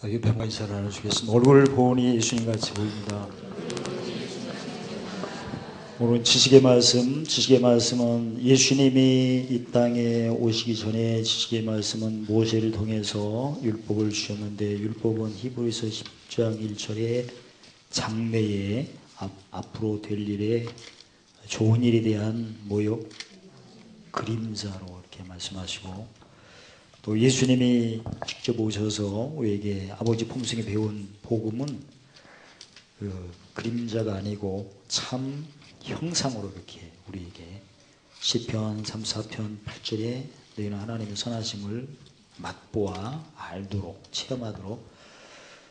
유평과 인사를 나눠주겠습니다. 얼굴을 보니 예수님같이 보입니다. 오늘 지식의 말씀은 예수님이 이 땅에 오시기 전에 지식의 말씀은 모세를 통해서 율법을 주셨는데, 율법은 히브리서 10장 1절에 장래에 앞으로 될 일에 좋은 일에 대한 모욕 그림자로 이렇게 말씀하시고, 또 예수님이 직접 오셔서 우리에게 아버지 품성에 배운 복음은 그림자가 아니고 참 형상으로 이렇게 우리에게 시편 34편 8절에 너희는 하나님의 선하심을 맛보아 알도록 체험하도록,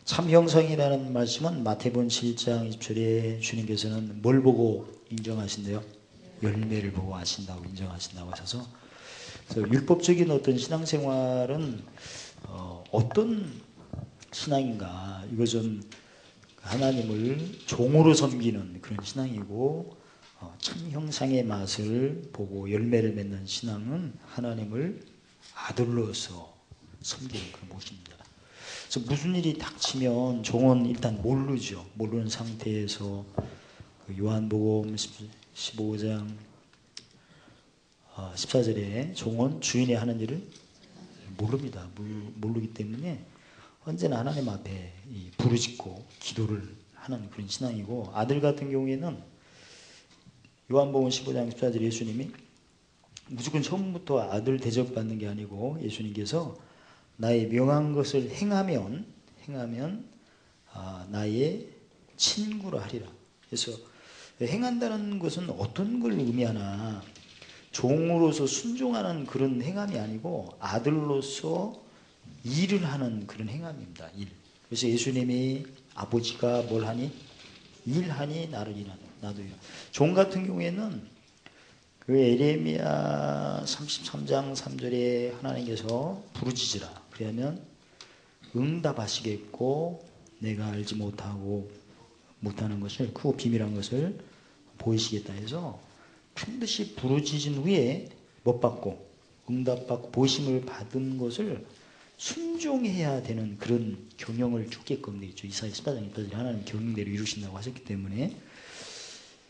참 형상이라는 말씀은 마태복음 7장 20절에 주님께서는 뭘 보고 인정하신대요? 열매를 보고 아신다고 인정하신다고 하셔서, 그래서 율법적인 어떤 신앙생활은 어떤 신앙인가, 이것은 하나님을 종으로 섬기는 그런 신앙이고, 참 형상의 맛을 보고 열매를 맺는 신앙은 하나님을 아들로서 섬기는 그런 모습입니다. 그래서 무슨 일이 닥치면 종은 일단 모르죠. 모르는 상태에서 요한복음 15장 14절에 종은 주인이 하는 일을 모릅니다. 모르기 때문에 언제나 하나님 앞에 부르짖고 기도를 하는 그런 신앙이고, 아들 같은 경우에는 요한복음 15장 14절 예수님이 무조건 처음부터 아들 대접받는 게 아니고, 예수님께서 나의 명한 것을 행하면 나의 친구라 하리라. 그래서 행한다는 것은 어떤 걸 의미하나, 종으로서 순종하는 그런 행함이 아니고 아들로서 일을 하는 그런 행함입니다. 일. 그래서 예수님이 아버지가 뭘 하니? 일하니 나를 일하니 나도 일하니. 종 같은 경우에는 그 에레미야 33장 3절에 하나님께서 부르짖으라 그러면 응답하시겠고, 내가 알지 못하는 것을, 크고 비밀한 것을 보이시겠다 해서 반드시 부르짖은 후에 못 받고 응답받고 보심을 받은 것을 순종해야 되는 그런 경영을 주게끔 되어 있죠. 이사야 14장 1절에 하나님 경영대로 이루신다고 하셨기 때문에.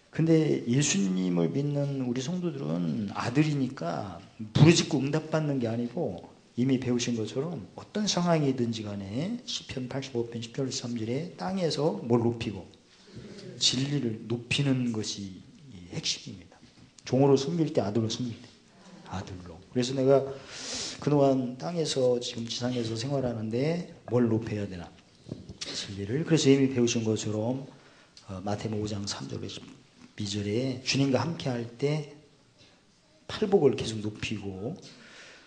근데 예수님을 믿는 우리 성도들은 아들이니까 부르짖고 응답받는 게 아니고, 이미 배우신 것처럼 어떤 상황이든지 간에 시편 85편 10절 3절에 땅에서 뭘 높이고 진리를 높이는 것이 핵심입니다. 종으로 섬길 때, 아들로 섬길 때 아들로. 그래서 내가 그동안 땅에서 지금 지상에서 생활하는데 뭘 높여야 되나? 진리를. 그래서 이미 배우신 것처럼 마태복음 5장 3절 2절에 주님과 함께 할 때 팔복을 계속 높이고,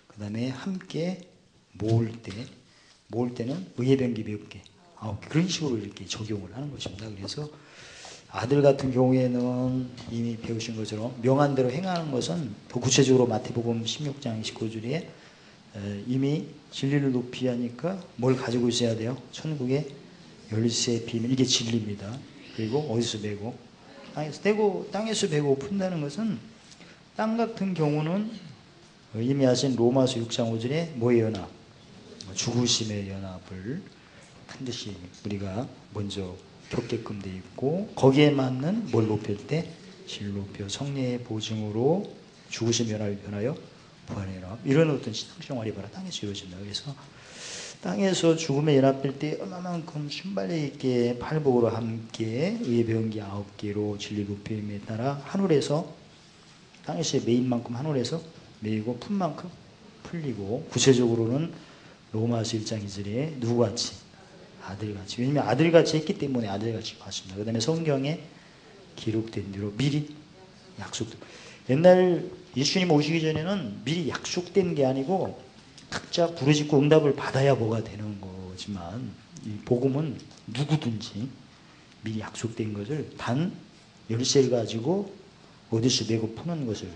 그 다음에 함께 모을 때는 의의 병기 몇 개, 9개, 그런 식으로 이렇게 적용을 하는 것입니다. 그래서 아들 같은 경우에는 이미 배우신 것처럼 명한 대로 행하는 것은, 더 구체적으로 마태복음 16장 19절에 이미 진리를 높이 하니까 뭘 가지고 있어야 돼요? 천국의 열쇠의 비밀, 이게 진리입니다. 그리고 어디서 베고? 땅에서 떼고, 땅에서 베고 푼다는 것은, 땅 같은 경우는 이미 하신 로마서 6장 5절에 뭐의 연합? 죽으심의 연합을 반드시 우리가 먼저 겪게끔 돼 있고, 거기에 맞는 뭘 높일 때? 질 높여 성령의 보증으로 죽으심 연합이 변하여 부활의 연합, 이런 어떤 신앙생활이 바로 땅에서 이루어진다. 그래서 땅에서 죽음에 연합될 때 얼마만큼 순발력 있게 팔복으로 함께 의의 병기 9개로 진리 높임에 따라 하늘에서, 땅에서의 메인 만큼 하늘에서 메이고 푼 만큼 풀리고, 구체적으로는 로마서 1장 2절에 누구같이? 아들같이. 왜냐하면 아들같이 했기 때문에 아들같이 봤습니다. 그 다음에 성경에 기록된 대로 미리 약속된, 옛날 예수님 오시기 전에는 미리 약속된 게 아니고 각자 부르짖고 응답을 받아야 뭐가 되는 거지만, 이 복음은 누구든지 미리 약속된 것을 단 열쇠를 가지고 어디서 메고 푸는 것을,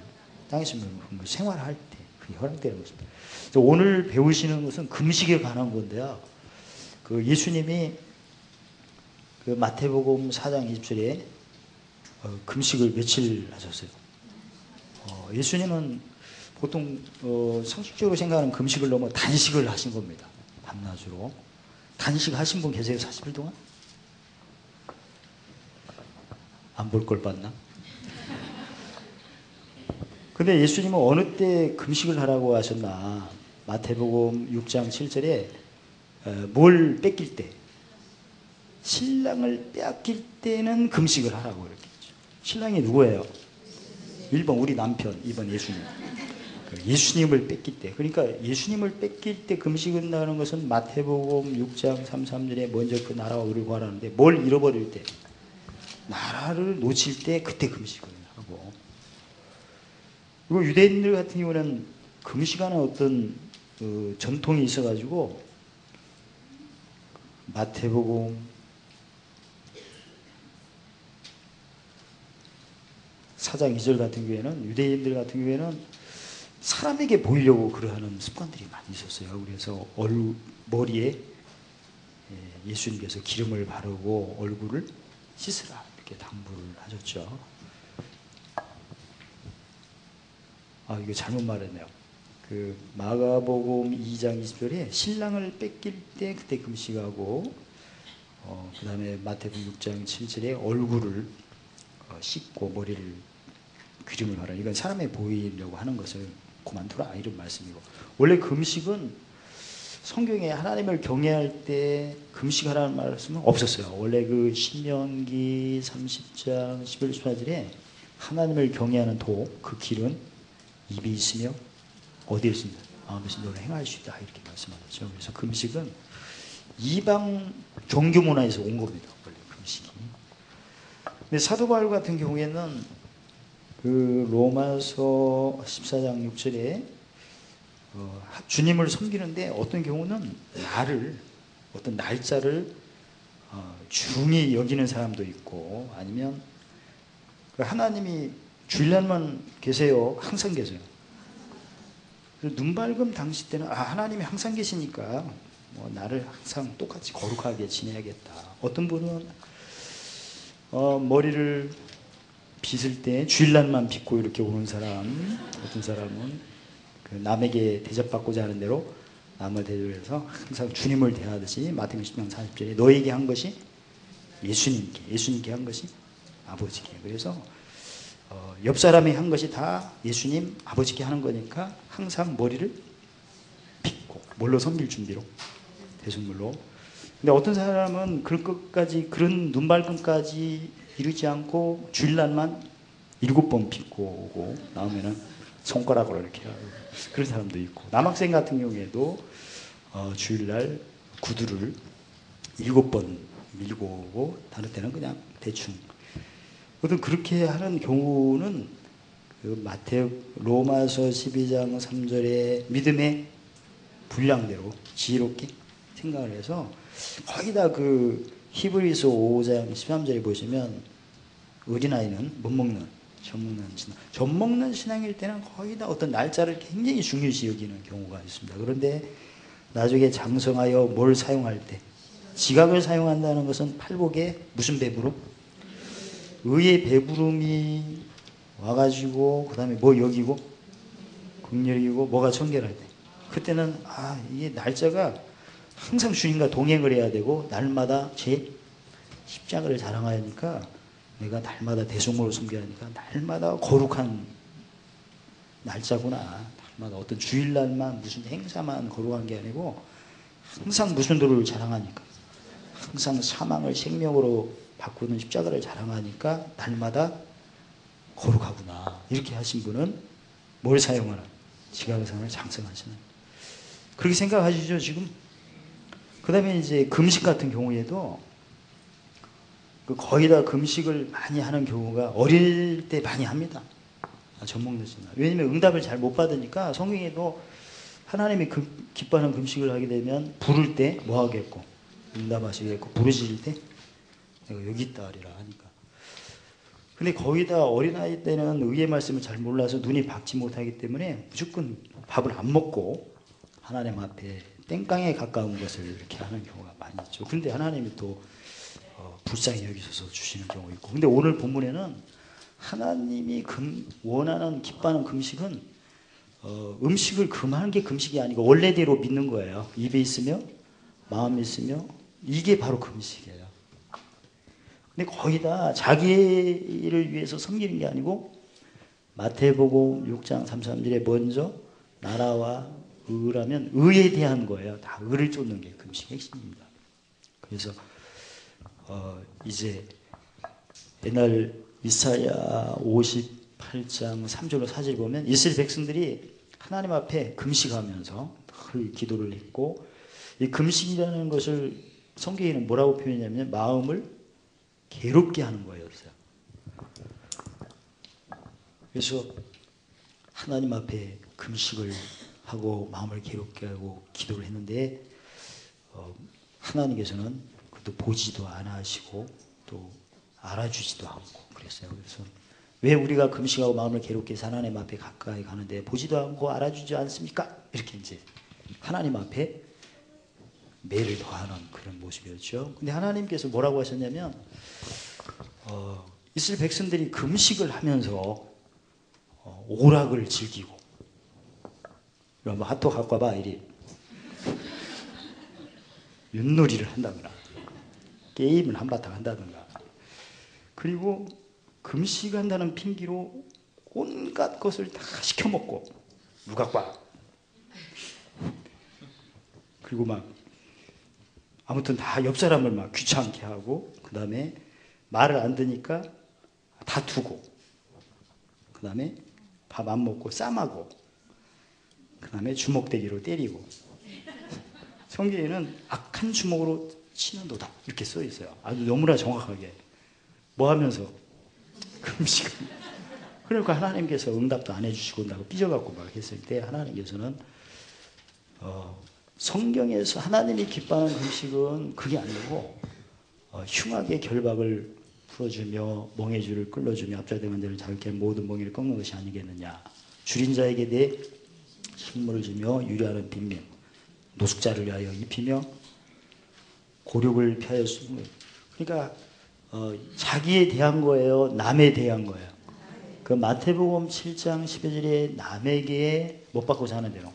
땅에서 메고 생활할 때 그게 허락되는 것입니다. 그래서 오늘 배우시는 것은 금식에 관한 건데요. 그 예수님이 그 마태복음 4장 20절에 금식을 며칠 하셨어요? 예수님은 보통 상식적으로 생각하는 금식을 넘어 단식을 하신 겁니다. 밤낮으로. 단식하신 분 계세요? 40일 동안? 안 볼 걸 봤나? 근데 예수님은 어느 때 금식을 하라고 하셨나? 마태복음 6장 7절에 뭘 뺏길 때, 신랑을 빼앗길 때는 금식을 하라고 이렇게 했죠. 신랑이 누구예요? 1번 우리 남편, 2번 예수님. 예수님을 뺏길 때, 그러니까 예수님을 뺏길 때 금식한다는 것은 마태복음 6장 33절에 먼저 그 나라와 의를 구하라는데, 뭘 잃어버릴 때, 나라를 놓칠 때 그때 금식을 하고. 그리고 유대인들 같은 경우는 금식하는 어떤 전통이 있어가지고 마태복음 4장 2절 같은 경우에는, 유대인들 같은 경우에는 사람에게 보이려고 그러하는 습관들이 많이 있었어요. 그래서 머리에 예수님께서 기름을 바르고 얼굴을 씻으라 이렇게 당부를 하셨죠. 아, 이거 잘못 말했네요. 그 마가복음 2장 20절에 신랑을 뺏길 때 그때 금식하고, 그 다음에 마태복음 6장 7절에 얼굴을 씻고 머리를 기름을 바르라. 이건 사람에 보이려고 하는 것을 그만두라 이런 말씀이고, 원래 금식은 성경에 하나님을 경외할 때 금식하라는 말씀은 없었어요. 원래 그 신명기 30장 11, 14절에 하나님을 경외하는 도, 그 길은 입이 있으며 어디에 있습니다? 마음에서 너를 행할 수 있다 이렇게 말씀하셨죠. 그래서 금식은 이방 종교 문화에서 온 겁니다. 원래 금식이. 근데 사도 바울 같은 경우에는 그 로마서 14장 6절에 주님을 섬기는데 어떤 경우는 어떤 날짜를 중히 여기는 사람도 있고, 아니면 하나님이 주일날만 계세요? 항상 계세요? 눈 밝음 당시 때는 하나님이 항상 계시니까 나를 항상 똑같이 거룩하게 지내야겠다. 어떤 분은 머리를 빗을 때 주일날만 빗고 이렇게 오는 사람, 어떤 사람은 그 남에게 대접받고자 하는 대로 남을 대접해서 항상 주님을 대하듯이 마태복음 10장 40절에 너에게 한 것이 예수님께 한 것이 아버지께. 그래서 옆 사람이 한 것이 다 예수님 아버지께 하는 거니까 항상 머리를 빗고, 뭘로? 섬길 준비로, 대속물로. 근데 어떤 사람은 그런 눈발금까지 이르지 않고 주일날만 7번 빗고 오고 나오면은 손가락으로 이렇게 하고 그런 사람도 있고, 남학생 같은 경우에도 주일날 구두를 7번 밀고 오고 다른 때는 그냥 대충. 어떤 그렇게 하는 경우는 그 로마서 12장 3절의 믿음의 분량대로 지혜롭게 생각을 해서, 거의 다 그 히브리서 5장 13절에 보시면 어린아이는 못 먹는, 젖 먹는 신앙일 때는 거의 다 어떤 날짜를 굉장히 중요시 여기는 경우가 있습니다. 그런데 나중에 장성하여 뭘 사용할 때, 지각을 사용한다는 것은 팔복에 무슨 배부름? 의의 배부름이 와가지고 그 다음에 뭐 여기고 긍휼이고 뭐가 청결할 때, 그때는 이게 날짜가 항상 주님과 동행을 해야 되고 날마다 제 십자가를 자랑해야 하니까, 내가 날마다 대속물을 섬겨야 하니까 날마다 거룩한 날짜구나. 날마다 어떤 주일날만 무슨 행사만 거룩한 게 아니고 항상 무슨 도를 자랑하니까, 항상 사망을 생명으로 바꾸는 십자가를 자랑하니까 날마다 거룩하구나. 이렇게 하신 분은 뭘 사용하나? 지각의상을 장성하시는. 그렇게 생각하시죠 지금? 그 다음에 이제 금식 같은 경우에도 거의 다 금식을 많이 하는 경우가 어릴 때 많이 합니다. 젖 먹는 신앙. 왜냐면 응답을 잘 못 받으니까. 성경에도 하나님이 기뻐하는 금식을 하게 되면 부를 때 뭐 하겠고 응답하시겠고, 부르실 때 내가 여기 있다 하리라 하니까. 근데 거의 다 어린아이 때는 의의 말씀을 잘 몰라서 눈이 밝지 못하기 때문에 무조건 밥을 안 먹고 하나님 앞에 땡깡에 가까운 것을 이렇게 하는 경우가 많이 있죠. 그런데 하나님이 또 불쌍히 여기셔서 주시는 경우가 있고. 근데 오늘 본문에는 하나님이 원하는 기뻐하는 금식은 음식을 금하는 게 금식이 아니고 원래대로 믿는 거예요. 입에 있으며 마음이 있으며 이게 바로 금식이에요. 근데 거의 다 자기를 위해서 섬기는 게 아니고 마태복음 6장 33절에 먼저 나라와 의라면 의에 대한 거예요. 다 의를 쫓는 게 금식의 핵심입니다. 그래서 이제 옛날 이사야 58장 3절로 4절 보면 이스라엘 백성들이 하나님 앞에 금식하면서 늘 기도를 했고, 이 금식이라는 것을 성경에는 뭐라고 표현하냐면 마음을 괴롭게 하는 거였어요. 그래서 하나님 앞에 금식을 하고 마음을 괴롭게 하고 기도를 했는데 하나님께서는 그것도 보지도 않아 하시고 또 알아주지도 않고 그랬어요. 그래서 왜 우리가 금식하고 마음을 괴롭게 해서 하나님 앞에 가까이 가는데 보지도 않고 알아주지 않습니까? 이렇게 이제 하나님 앞에 매를 더하는 그런 모습이었죠. 근데 하나님께서 뭐라고 하셨냐면 이스라엘 백성들이 금식을 하면서 오락을 즐기고, 뭐 핫도그 갖고 와봐 이리 윷놀이를 한다거나 게임을 한바탕 한다든가, 그리고 금식한다는 핑계로 온갖 것을 다 시켜먹고 무각과, 그리고 막 아무튼 다 옆 사람을 막 귀찮게 하고, 그 다음에 말을 안 듣니까 다투고, 그 다음에 밥 안 먹고 싸마고, 그 다음에 주먹대기로 때리고, 성경에는 악한 주먹으로 치는 도다 이렇게 써 있어요. 아주 너무나 정확하게. 뭐 하면서? 금식. 그러니까 하나님께서 응답도 안 해주시고 나고 삐져갖고 막 했을 때 하나님께서는 성경에서 하나님이 기뻐하는 금식은 그게 아니고 흉악의 결박을 풀어주며 멍해줄을 끌어주며 앞자등한 자를 자극해 모든 멍에를 꺾는 것이 아니겠느냐. 줄인 자에게 내 식물을 주며 유리하는 빈면 노숙자를 위하여 입히며 고륙을 피하여 숨을. 그러니까 자기에 대한 거예요, 남에 대한 거예요. 그 마태복음 7장 12절에 남에게 못 받고 사는 대로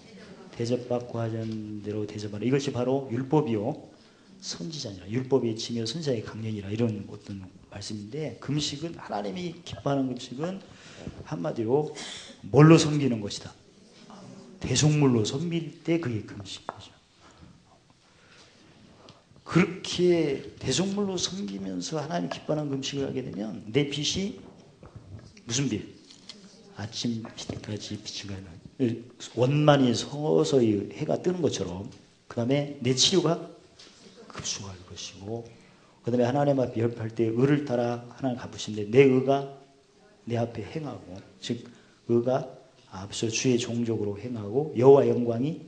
대접받고 하는 대로 대접하라. 이것이 바로 율법이요 선지자니라. 율법이 지며 선지자의 강령이라, 이런 어떤 말씀인데, 금식은 하나님이 기뻐하는 금식은 한마디로 뭘로 섬기는 것이다. 대속물로 섬길 때 그게 금식이죠. 그렇게 대속물로 섬기면서 하나님 기뻐하는 금식을 하게 되면 내 빛이 무슨 빛? 아침 빛까지 빛이 가는 원만히 서서히 해가 뜨는 것처럼, 그 다음에 내 치유가 급속할 것이고, 그 다음에 하나님 앞에 열할 때 의를 따라 하나님 갚으신데 내 의가 내 앞에 행하고, 즉 의가 앞서 주의 종족으로 행하고 여호와 영광이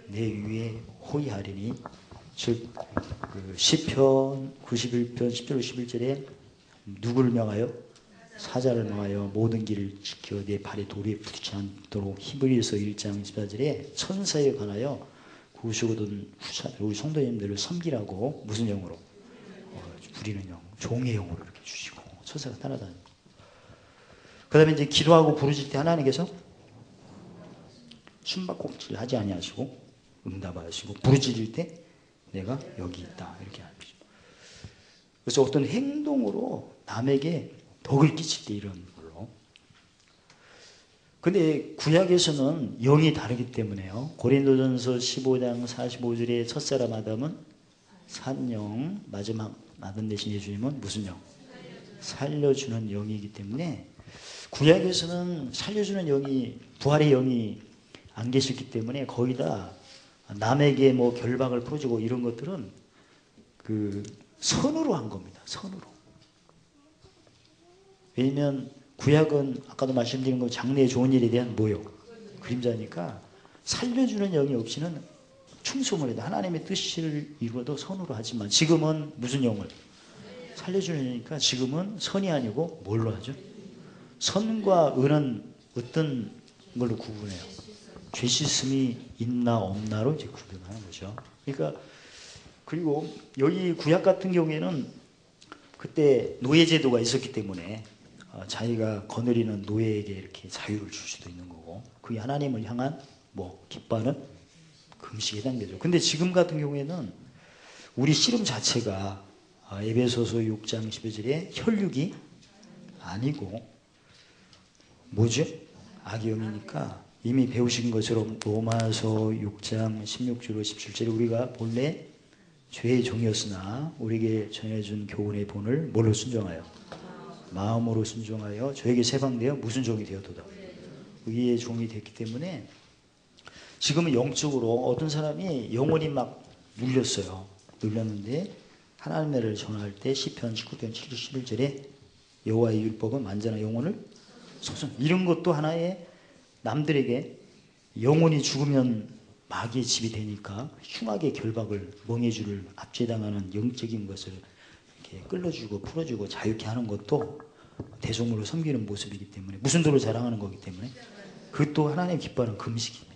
내 위에 호위하리니, 즉 그 시편 91편 10절 11절에 누구를 명하여? 사자를 명하여 모든 길을 지켜 내 발에 돌에 부딪히지 않도록. 히브리서 1장 14절에 천사에 관하여 구속얻은 우리 성도님들을 섬기라고. 무슨 영으로? 부리는 영, 종의 영으로 이렇게 주시고 천사가 따라다니고. 그 다음에 이제 기도하고 부르실 때 하나님께서 숨바꼭질 하지 아니하시고 응답하시고, 부르짖을 때 내가 여기 있다 이렇게 하죠. 그래서 어떤 행동으로 남에게 덕을 끼칠 때 이런 걸로. 근데 구약에서는 영이 다르기 때문에요. 고린도전서 15장 45절에 첫사람 아담은 산영, 마지막 아들 대신 예수님은 무슨 영? 살려주는 영이기 때문에 구약에서는 살려주는 영이, 부활의 영이 안 계셨기 때문에 거의 다 남에게 뭐 결박을 풀어주고 이런 것들은 그 선으로 한 겁니다. 선으로. 왜냐면 구약은 아까도 말씀드린 거 장래의 좋은 일에 대한 뭐요? 그림자니까 살려주는 영이 없이는 충성을 해도 하나님의 뜻을 이루어도 선으로 하지만, 지금은 무슨 영을? 살려주는 영이니까 지금은 선이 아니고 뭘로 하죠? 선과 의는 어떤 걸로 구분해요? 죄 씻음이 있나 없나로 이제 구분하는 거죠. 그러니까 그리고 여기 구약 같은 경우에는 그때 노예제도가 있었기 때문에 자기가 거느리는 노예에게 이렇게 자유를 줄 수도 있는 거고, 그게 하나님을 향한 뭐 기뻐하는 금식에 해당되죠. 근데 지금 같은 경우에는 우리 씨름 자체가 에베소서 6장 12절에 혈육이 아니고 뭐죠? 악영이니까 이미 배우신 것처럼 로마서 6장 16절로 17절에 우리가 본래 죄의 종이었으나 우리에게 전해준 교훈의 본을 뭘로 순종하여? 마음으로 순종하여 저에게 세방되어 무슨 종이 되었도다? 의의 종이 됐기 때문에 지금은 영적으로 어떤 사람이 영혼이 막 눌렸어요. 눌렸는데 하나님의 전할 때 시편 19편 11절에 여호와의 율법은 완전한 영혼을 소선, 이런 것도 하나의 남들에게 영혼이 죽으면 마귀의 집이 되니까 흉악의 결박을 멍해주를 압제당하는 영적인 것을 이렇게 끌어주고 풀어주고 자유케 하는 것도 대속물로 섬기는 모습이기 때문에 무슨 도를 자랑하는 거기 때문에 그것도 하나님 기뻐하는 금식입니다.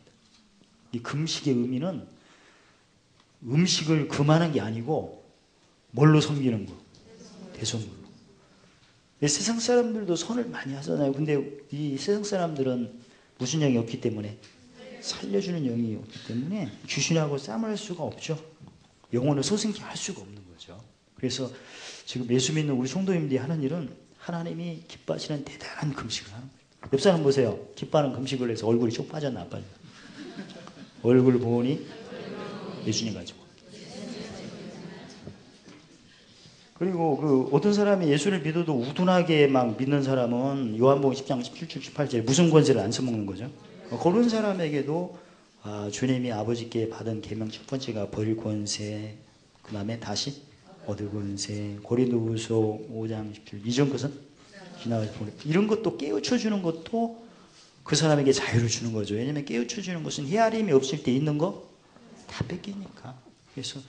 이 금식의 의미는 음식을 금하는 게 아니고 뭘로 섬기는 거? 대속물로. 세상 사람들도 선을 많이 하잖아요. 근데 이 세상 사람들은 무슨 영이 없기 때문에 살려주는 영이 없기 때문에 귀신하고 싸움할 수가 없죠. 영혼을 소생케 할 수가 없는 거죠. 그래서 지금 예수 믿는 우리 성도님들이 하는 일은 하나님이 기뻐하시는 대단한 금식을 하는 거예요. 옆 사람 보세요. 기뻐하는 금식을 해서 얼굴이 쭉 빠졌나 안 빠졌나. 얼굴 보니 예수님 가지고. 그리고 그 어떤 사람이 예수를 믿어도 우둔하게 막 믿는 사람은 요한복음 10장 17절 18절에 무슨 권세를 안 써먹는 거죠. 그런 사람에게도 주님이 아버지께 받은 계명 첫 번째가 버릴 권세, 그 다음에 다시 얻을 권세, 고린도후서 5장 10절 이전 것은 지나가지 보내. 이런 것도 깨우쳐주는 것도 그 사람에게 자유를 주는 거죠. 왜냐하면 깨우쳐주는 것은 헤아림이 없을 때 있는 거 다 뺏기니까. 그래서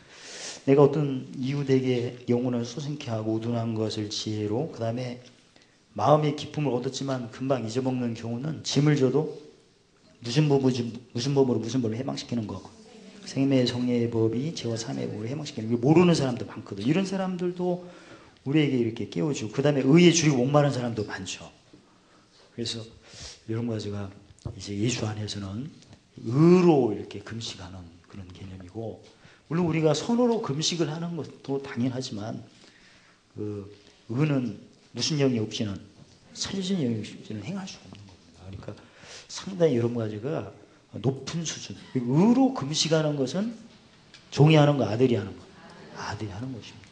내가 어떤 이웃에게 영혼을 소생케 하고 우둔한 것을 지혜로, 그 다음에 마음의 기쁨을 얻었지만 금방 잊어먹는 경우는 짐을 져도 무슨 법으로 해방시키는 거. 생명의 성례의 법이 죄와 사함의 법으로 해방시키는 거. 모르는 사람도 많거든. 이런 사람들도 우리에게 이렇게 깨워주고, 그 다음에 의에 줄이고 목마른 사람도 많죠. 그래서 이런 가지가 이제 예수 안에서는 의로 이렇게 금식하는 그런 개념이고, 물론 우리가 선으로 금식을 하는 것도 당연하지만 그 의는 무슨 영이 없이는 살려주는 영이 없이는 행할 수가 없는 겁니다. 그러니까 상당히 여러 가지가 높은 수준. 의로 금식하는 것은 종이 하는 거, 아들이 하는 거? 아들이 하는 것입니다.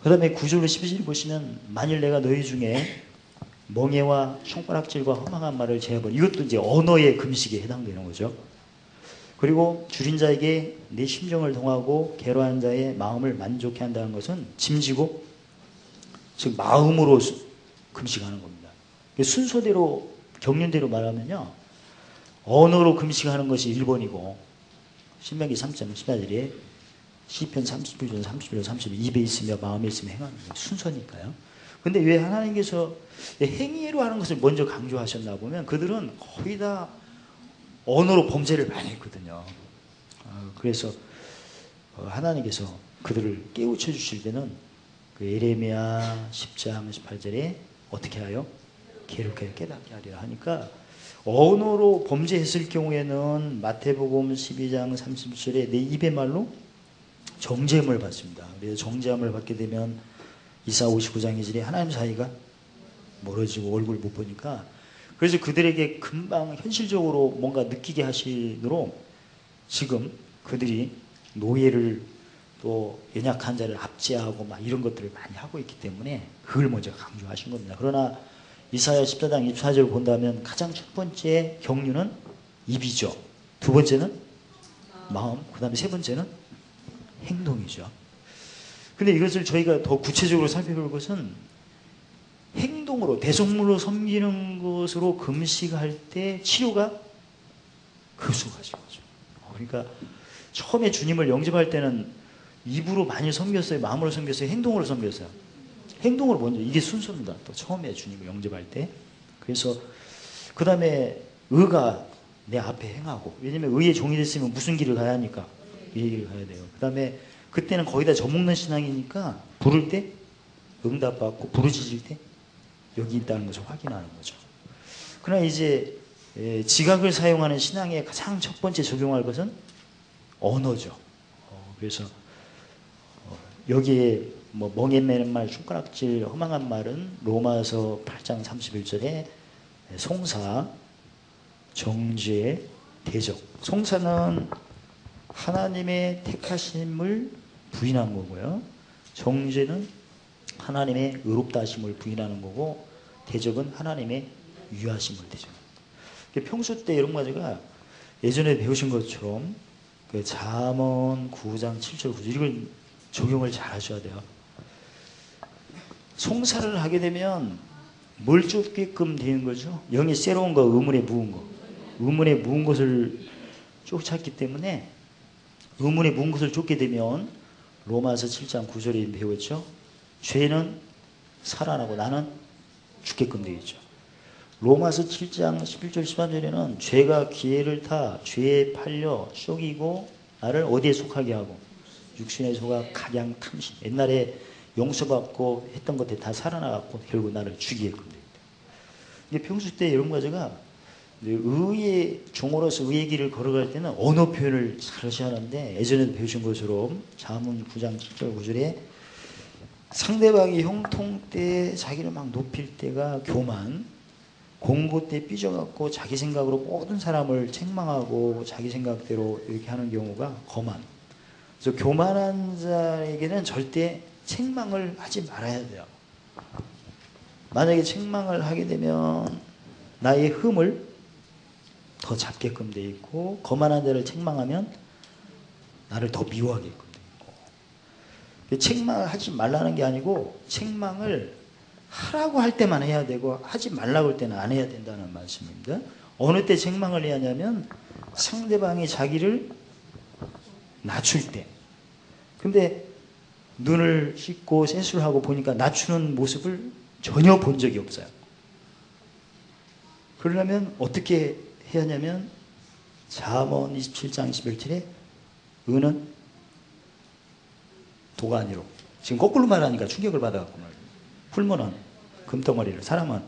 그 다음에 9절로 12절 보시면 만일 내가 너희 중에 멍에와 손가락질과 허망한 말을 제어버리, 이것도 이제 언어의 금식에 해당되는 거죠. 그리고 줄인 자에게 내 심정을 동하고 괴로워한 자의 마음을 만족해 한다는 것은 짐지고, 즉 마음으로 금식하는 겁니다. 순서대로 경륜대로 말하면요, 언어로 금식하는 것이 1번이고 신명기 3장 14절에 시편 31절 31절 32 입에 있으며 마음에 있으며 행하는 게 순서니까요. 근데 왜 하나님께서 행위로 하는 것을 먼저 강조하셨나 보면 그들은 거의 다 언어로 범죄를 많이 했거든요. 그래서 하나님께서 그들을 깨우쳐 주실 때는 그 예레미야 10장 18절에 어떻게 하여? 괴롭게 깨닫게 하리라 하니까, 언어로 범죄했을 경우에는 마태복음 12장 30절에 내 입의 말로 정죄함을 받습니다. 그래서 정죄함을 받게 되면 이사 59장 2절에 하나님 사이가 멀어지고 얼굴 못 보니까, 그래서 그들에게 금방 현실적으로 뭔가 느끼게 하시도록 지금 그들이 노예를 또 연약한 자를 압제하고 막 이런 것들을 많이 하고 있기 때문에 그걸 먼저 강조하신 겁니다. 그러나 이사야 14장 24절을 본다면 가장 첫 번째 경륜은 입이죠. 두 번째는 마음, 그 다음에 세 번째는 행동이죠. 근데 이것을 저희가 더 구체적으로 살펴볼 것은 행동으로, 대속물로 섬기는 것으로 금식할 때 치료가 급속하신 거죠. 그러니까 처음에 주님을 영접할 때는 입으로 많이 섬겼어요? 마음으로 섬겼어요? 행동으로 섬겼어요? 행동으로 먼저, 이게 순서입니다. 또 처음에 주님을 영접할 때. 그래서 그 다음에 의가 내 앞에 행하고, 왜냐면 의의 종이 됐으면 무슨 길을 가야 하니까? 이 길을 가야 돼요. 그 다음에 그때는 거의 다 젖먹는 신앙이니까 부를 때 응답받고 부르짖을 때 여기 있다는 것을 확인하는 거죠. 그러나 이제 지각을 사용하는 신앙의 가장 첫 번째 적용할 것은 언어죠. 그래서 여기에 뭐 멍에 매는 말, 손가락질, 허망한 말은 로마서 8장 31절에 송사, 정죄, 대적. 송사는 하나님의 택하심을 부인한 거고요. 정죄는 하나님의 의롭다 하심을 부인하는 거고, 대적은 하나님의 유하심을 대적합니다. 평소 때 이런 가지가 예전에 배우신 것처럼 그 잠언 9장 7절 9절 이걸 적용을 잘 하셔야 돼요. 송사를 하게 되면 뭘 쫓게끔 되는 거죠? 영이 새로운 거, 의문에 묵은 거. 의문에 묵은 것을 쫓았기 때문에 의문에 묵은 것을 쫓게 되면 로마서 7장 9절에 배웠죠. 죄는 살아나고 나는 죽게끔 되겠죠. 로마서 7장 11절 13절에는 죄가 기회를 타 죄에 팔려 속이고 나를 어디에 속하게 하고 육신에 속아 가량 탐심. 옛날에 용서받고 했던 것들 다 살아나갖고 결국 나를 죽이게끔 됩니다. 이게 평소 때 이런 과제가 의의 종으로서 의의 길을 걸어갈 때는 언어 표현을 잘 하셔야 하는데, 예전에 배우신 것처럼 잠언 9장 7절 9절에 상대방이 형통 때 자기를 막 높일 때가 교만, 공고 때 삐져갖고 자기 생각으로 모든 사람을 책망하고 자기 생각대로 이렇게 하는 경우가 거만. 그래서 교만한 자에게는 절대 책망을 하지 말아야 돼요. 만약에 책망을 하게 되면 나의 흠을 더 잡게끔 돼 있고, 거만한 자를 책망하면 나를 더 미워하게끔 돼 있고. 책망을 하지 말라는 게 아니고 책망을 하라고 할 때만 해야 되고 하지 말라고 할 때는 안 해야 된다는 말씀입니다. 어느 때 책망을 해야 하냐면 상대방이 자기를 낮출 때. 근데 눈을 씻고 세수를 하고 보니까 낮추는 모습을 전혀 본 적이 없어요. 그러려면 어떻게 해야 하냐면 잠언 27장 21절에 은은 도가 아니로, 지금 거꾸로 말하니까 충격을 받아갖고 말이에요. 풀무는 금덩어리를, 사람은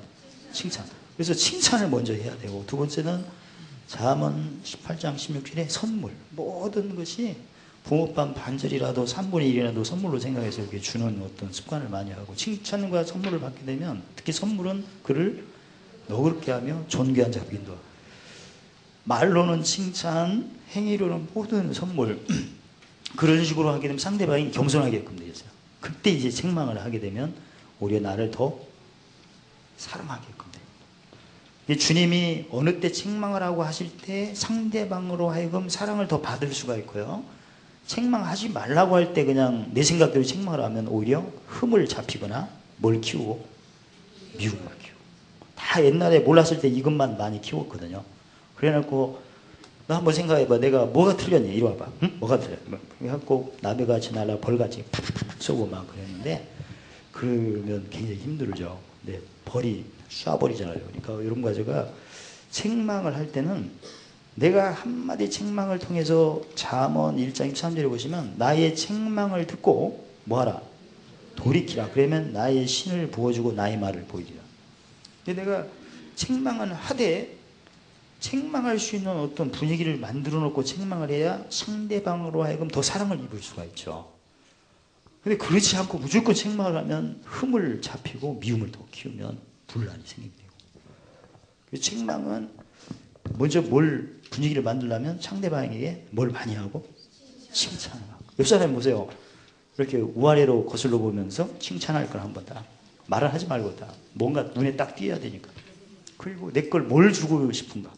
칭찬. 그래서 칭찬을 먼저 해야 되고, 두 번째는 잠언 18장 16절에 선물. 모든 것이 붕어빵 반절이라도 3분의 1이라도 선물로 생각해서 이렇게 주는 어떤 습관을 많이 하고, 칭찬과 선물을 받게 되면 특히 선물은 그를 너그럽게 하며 존귀한 자로 인도하고, 말로는 칭찬, 행위로는 모든 선물. 그런 식으로 하게 되면 상대방이 겸손하게끔 되겠어요. 그때 이제 책망을 하게 되면 오히려 나를 더 사랑하게끔 돼요. 주님이 어느 때 책망을 하고 하실 때 상대방으로 하여금 사랑을 더 받을 수가 있고요. 책망하지 말라고 할 때 그냥 내 생각대로 책망을 하면 오히려 흠을 잡히거나 뭘 키우고 미움을 키우고. 다 옛날에 몰랐을 때 이것만 많이 키웠거든요. 그래놓고 너 한번 생각해봐. 내가 뭐가 틀렸니? 이리 와봐. 응? 뭐가 틀렸니? 그래갖고 나비같이 날라 벌같이 팍팍 쏘고 막 그랬는데, 그러면 굉장히 힘들죠. 네, 벌이 쏴버리잖아요. 그러니까 이런 과제가 책망을 할 때는 내가 한마디 책망을 통해서 잠언 1장 23절에 보시면 나의 책망을 듣고 뭐하라? 돌이키라. 그러면 나의 신을 부어주고 나의 말을 보이리라. 내가 책망은 하되 책망할 수 있는 어떤 분위기를 만들어 놓고 책망을 해야 상대방으로 하여금 더 사랑을 입을 수가 있죠. 근데 그렇지 않고 무조건 책망을 하면 흠을 잡히고 미움을 더 키우면 분란이 생기게 되고. 책망은 먼저 뭘 분위기를 만들려면 상대방에게 뭘 많이 하고 칭찬을 하고. 옆 사람 보세요. 이렇게 우아래로 거슬러 보면서 칭찬할 걸 한번 다 말을 하지 말고 다 뭔가 눈에 딱 띄어야 되니까. 그리고 내 걸 뭘 주고 싶은가.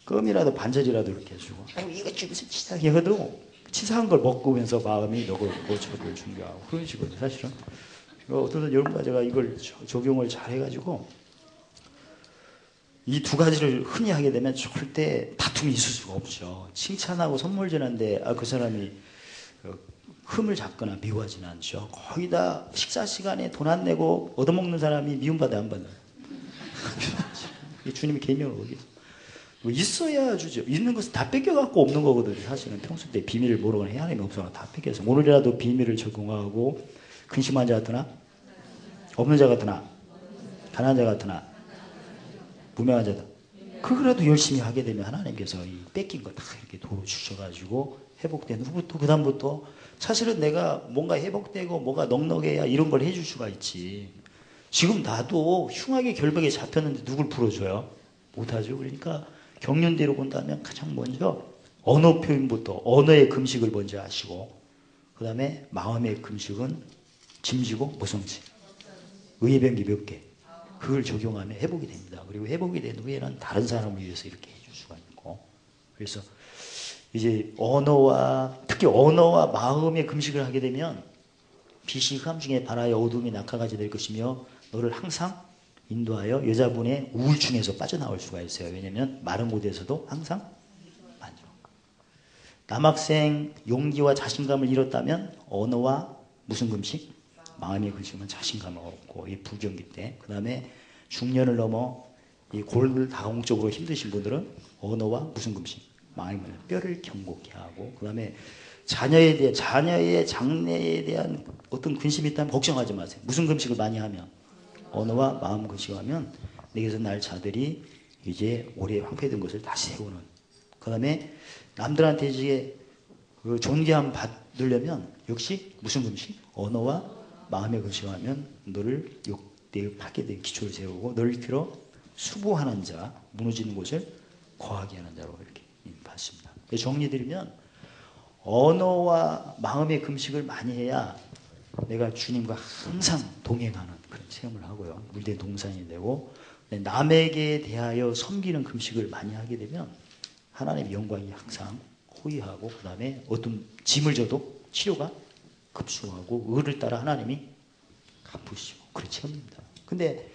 껌이라도 반절이라도 이렇게 해주고, 이거 주면서 치사하게 해도 치사한 걸 먹으면서 마음이 너그럽고 저를 중요하고 그런 식으로. 사실은 어떤 여러분과 제가 이걸 적용을 잘 해가지고 이 두 가지를 흔히 하게 되면 절대 다툼이 있을 수가 없죠. 칭찬하고 선물 주는데 그 사람이 흠을 잡거나 미워하지는 않죠. 거의 다 식사 시간에 돈 안 내고 얻어먹는 사람이 미움받아요, 안 받아요? 주님이 개념을 어디 있어야 주죠. 있는 것은 다 뺏겨갖고 없는 거거든요. 사실은 평소 때 비밀을 모르거나 하나님이 없어서 다 뺏겨서. 오늘이라도 비밀을 적용하고 근심한 자 같으나 없는 자 같으나 가난한 자 같으나 무명하자다. 그거라도 열심히 하게 되면 하나님께서 이 뺏긴 거 다 이렇게 도로 주셔가지고 회복된 후부터 그다음부터 사실은 내가 뭔가 회복되고 뭐가 넉넉해야 이런 걸 해줄 수가 있지. 지금 나도 흉하게 결박에 잡혔는데 누굴 풀어줘요? 못하죠. 그러니까 경륜대로 본다면 가장 먼저 언어 표현부터 언어의 금식을 먼저 하시고 그 다음에 마음의 금식은 짐지고 모성지 의의 병기 몇 개 그걸 적용하면 회복이 됩니다. 그리고 회복이 된 후에는 다른 사람을 위해서 이렇게 해줄 수가 있고 그래서 이제 언어와 특히 언어와 마음의 금식을 하게 되면 빛이 흑암 중에 발하여 어둠이 낙하같이 될 것이며 너를 항상 인도하여 여자분의 우울증에서 빠져나올 수가 있어요. 왜냐하면 마른 곳에서도 항상 만족. 남학생 용기와 자신감을 잃었다면 언어와 무슨 금식? 마음의 금식은 자신감을 얻고 이 불경기 때. 그 다음에 중년을 넘어 이 골다공적으로 힘드신 분들은 언어와 무슨 금식? 마음의 뼈를 견고케 하고 그 다음에 자녀의 장래에 대한 어떤 근심이 있다면 걱정하지 마세요. 무슨 금식을 많이 하면? 언어와 마음 금식하면 내게서 날 자들이 이제 오래 황폐된 것을 다시 세우는. 그 다음에 남들한테 이제 그 존귀함 받으려면 역시 무슨 금식? 언어와 마음의 금식하면 너를 욕되게 파괴된 기초를 세우고 너를 이끌어 수보하는 자, 무너지는 곳을 거하게 하는 자로 이렇게 봤습니다. 정리드리면 언어와 마음의 금식을 많이 해야 내가 주님과 항상 동행하는 그런 체험을 하고요. 물대 동산이 되고 남에게 대하여 섬기는 금식을 많이 하게 되면 하나님의 영광이 항상 호의하고 그 다음에 어떤 짐을 져도 치료가 급수하고 의를 따라 하나님이 갚으시고 그런 체험입니다. 근데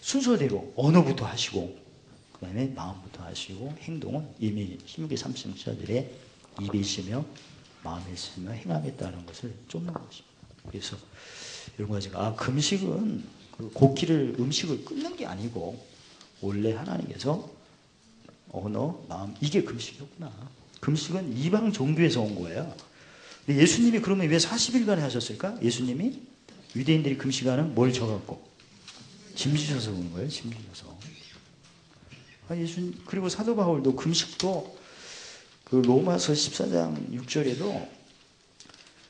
순서대로 언어부터 하시고 그 다음에 마음부터 하시고 행동은 이미 신명기 33절에 입에 있으며 마음에 있으며 행함했다는 것을 쫓는 것입니다. 그래서 이런 가지가 금식은 그 곡기를 음식을 끊는 게 아니고 원래 하나님께서 언어, 마음 이게 금식이었구나. 금식은 이방 종교에서 온 거예요. 근데 예수님이 그러면 왜 40일간에 하셨을까? 예수님이 유대인들이 금식하는 뭘 져갖고 짐지셔서 온 거예요. 짐지셔서. 예수님 그리고 사도 바울도 금식도 그 로마서 14장 6절에도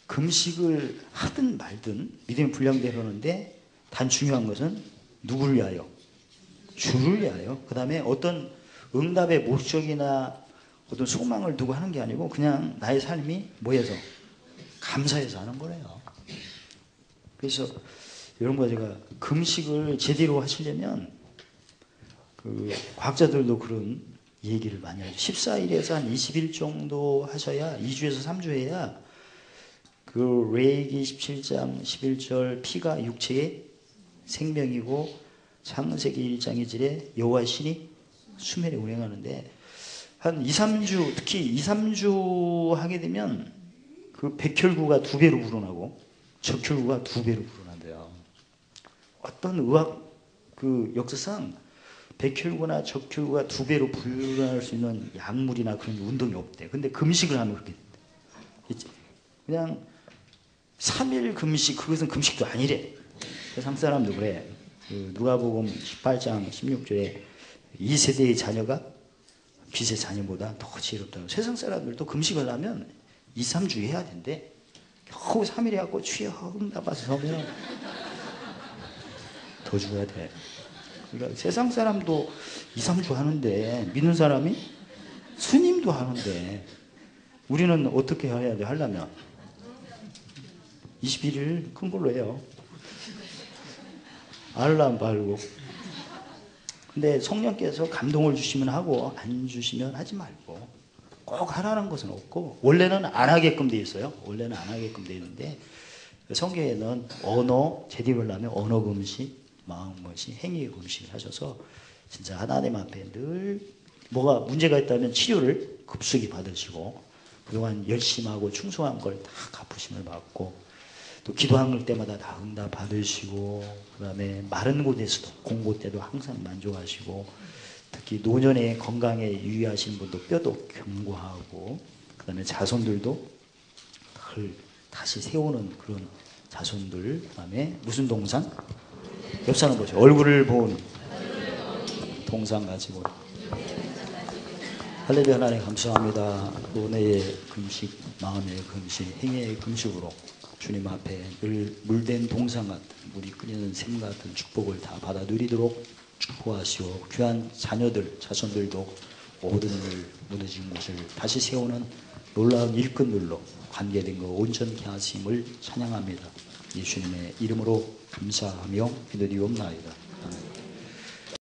금식을 하든 말든 믿음이 불량대로 하는데 단 중요한 것은 누구를 위하여? 주를 위하여. 그 다음에 어떤 응답의 목적이나 어떤 소망을 두고 하는 게 아니고 그냥 나의 삶이 뭐해서? 감사해서 하는 거래요. 그래서 이런 거 제가 금식을 제대로 하시려면 그 과학자들도 그런 얘기를 많이 하죠. 14일에서 한 20일 정도 하셔야 2주에서 3주 해야 그 레이기 17장 11절 피가 육체의 생명이고 창세기 1장 2절에 여호와 신이 수면에 운행하는데 한 2, 3주 특히 2, 3주 하게 되면 그 백혈구가 2배로 불어나고 적혈구가 2배로 불어난대요. 어떤 의학 그 역사상 백혈구나 적혈구가 2배로 불어날 수 있는 약물이나 그런 운동이 없대. 근데 금식을 하면 그렇게 된대. 그냥 3일 금식 그것은 금식도 아니래. 세상 사람도 그래. 그 누가복음 18장 16절에 2세대의 자녀가 빛의 자녀보다 더 지혜롭다고. 세상 사람들도 금식을 하면 2, 3주 해야 된대. 겨우 3일 해갖고 주여 응답하소 서면 더 죽어야 돼. 그러니까 세상 사람도 2, 3주 하는데 믿는 사람이 스님도 하는데 우리는 어떻게 해야 돼? 하려면 21일 큰 걸로 해요. 알람 바르고. 근데 성령께서 감동을 주시면 하고 안 주시면 하지 말고 꼭 하라는 것은 없고 원래는 안 하게끔 돼 있어요. 원래는 안 하게끔 돼 있는데 성경에는 언어 제대로 하려면 언어 금식, 마음 금식, 행위 금식을 하셔서 진짜 하나님 앞에 늘 뭐가 문제가 있다면 치료를 급속히 받으시고 그동안 열심하고 충성한 걸 다 갚으심을 받고 또 기도할 때마다 다 응답 받으시고 그 다음에 마른 곳에서도 공고 때도 항상 만족하시고 특히 노년에 건강에 유의하시는 분도 뼈도 견고하고 그 다음에 자손들도 다시 세우는 그런 자손들 그 다음에 무슨 동산? 옆 사람 보세요. 얼굴을 본 동상 가지고 할렐루야. 하나님 감사합니다. 오늘의 금식, 마음의 금식, 행위의 금식으로 주님 앞에 늘 물된 동상 같은, 물이 끓이는 샘 같은 축복을 다 받아 누리도록 축복하시오. 귀한 자녀들, 자손들도 모든 일 무너진 것을 다시 세우는 놀라운 일꾼들로 관계된 것 온전케 하심을 찬양합니다. 예수님의 이름으로 감사하며 기도드리옵나이다. 아멘.